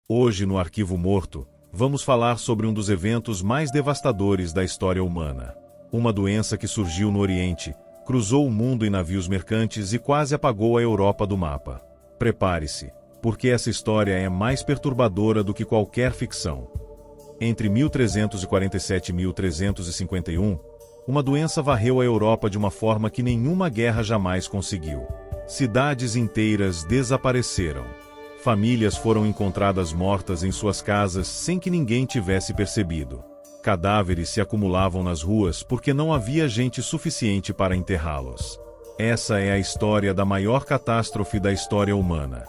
Hoje, no Arquivo Morto, vamos falar sobre um dos eventos mais devastadores da história humana. Uma doença que surgiu no Oriente, cruzou o mundo em navios mercantes e quase apagou a Europa do mapa. Prepare-se, porque essa história é mais perturbadora do que qualquer ficção. Entre 1347 e 1351, uma doença varreu a Europa de uma forma que nenhuma guerra jamais conseguiu. Cidades inteiras desapareceram. Famílias foram encontradas mortas em suas casas sem que ninguém tivesse percebido. Cadáveres se acumulavam nas ruas porque não havia gente suficiente para enterrá-los. Essa é a história da maior catástrofe da história humana.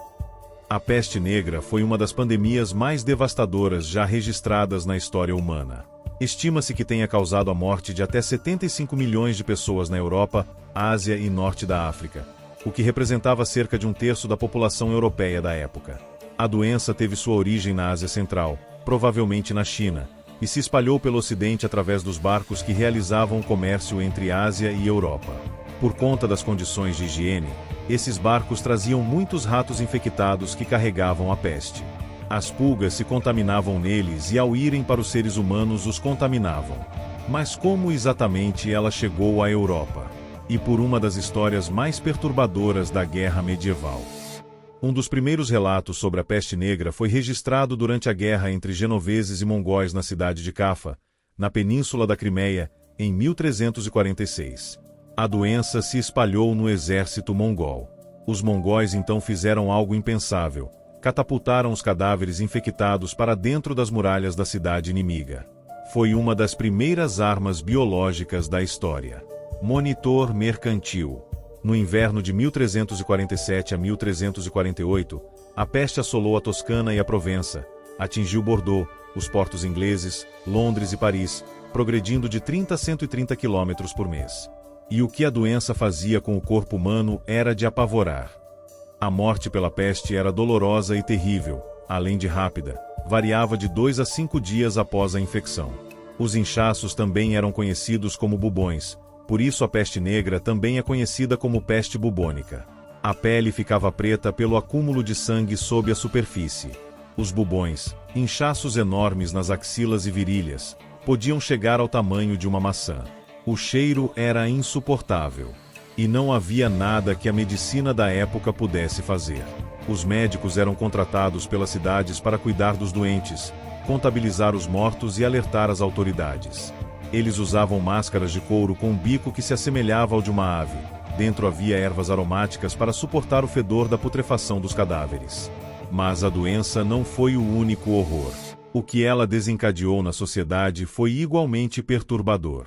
A peste negra foi uma das pandemias mais devastadoras já registradas na história humana. Estima-se que tenha causado a morte de até 75 milhões de pessoas na Europa, Ásia e Norte da África, o que representava cerca de 1/3 da população europeia da época. A doença teve sua origem na Ásia Central, provavelmente na China, e se espalhou pelo Ocidente através dos barcos que realizavam o comércio entre Ásia e Europa. Por conta das condições de higiene, esses barcos traziam muitos ratos infectados que carregavam a peste. As pulgas se contaminavam neles e ao irem para os seres humanos os contaminavam. Mas como exatamente ela chegou à Europa? E por uma das histórias mais perturbadoras da Guerra Medieval. Um dos primeiros relatos sobre a peste negra foi registrado durante a guerra entre genoveses e mongóis na cidade de Cafa, na península da Crimeia, em 1346. A doença se espalhou no exército mongol. Os mongóis então fizeram algo impensável: catapultaram os cadáveres infectados para dentro das muralhas da cidade inimiga. Foi uma das primeiras armas biológicas da história. Monitor mercantil. No inverno de 1347 a 1348, a peste assolou a Toscana e a Provença, atingiu Bordeaux, os portos ingleses, Londres e Paris, progredindo de 30 a 130 km por mês. E o que a doença fazia com o corpo humano era de apavorar. A morte pela peste era dolorosa e terrível, além de rápida, variava de 2 a 5 dias após a infecção. Os inchaços também eram conhecidos como bubões. Por isso a peste negra também é conhecida como peste bubônica. A pele ficava preta pelo acúmulo de sangue sob a superfície. Os bubões, inchaços enormes nas axilas e virilhas, podiam chegar ao tamanho de uma maçã. O cheiro era insuportável. E não havia nada que a medicina da época pudesse fazer. Os médicos eram contratados pelas cidades para cuidar dos doentes, contabilizar os mortos e alertar as autoridades. Eles usavam máscaras de couro com um bico que se assemelhava ao de uma ave. Dentro havia ervas aromáticas para suportar o fedor da putrefação dos cadáveres. Mas a doença não foi o único horror. O que ela desencadeou na sociedade foi igualmente perturbador.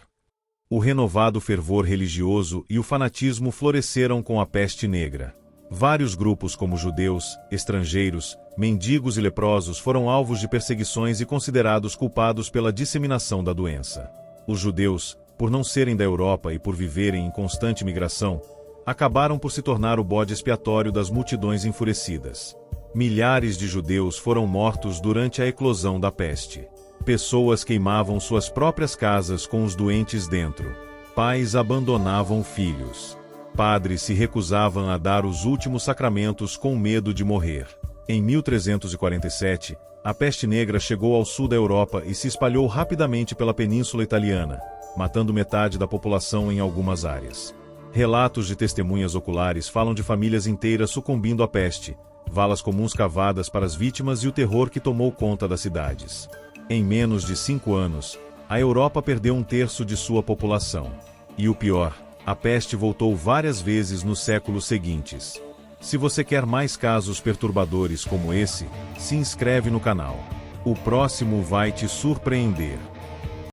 O renovado fervor religioso e o fanatismo floresceram com a peste negra. Vários grupos como judeus, estrangeiros, mendigos e leprosos foram alvos de perseguições e considerados culpados pela disseminação da doença. Os judeus, por não serem da Europa e por viverem em constante migração, acabaram por se tornar o bode expiatório das multidões enfurecidas. Milhares de judeus foram mortos durante a eclosão da peste. Pessoas queimavam suas próprias casas com os doentes dentro. Pais abandonavam filhos. Padres se recusavam a dar os últimos sacramentos com medo de morrer. Em 1347, a peste negra chegou ao sul da Europa e se espalhou rapidamente pela península italiana, matando metade da população em algumas áreas. Relatos de testemunhas oculares falam de famílias inteiras sucumbindo à peste, valas comuns cavadas para as vítimas e o terror que tomou conta das cidades. Em menos de 5 anos, a Europa perdeu 1/3 de sua população. E o pior, a peste voltou várias vezes nos séculos seguintes. Se você quer mais casos perturbadores como esse, se inscreve no canal. O próximo vai te surpreender.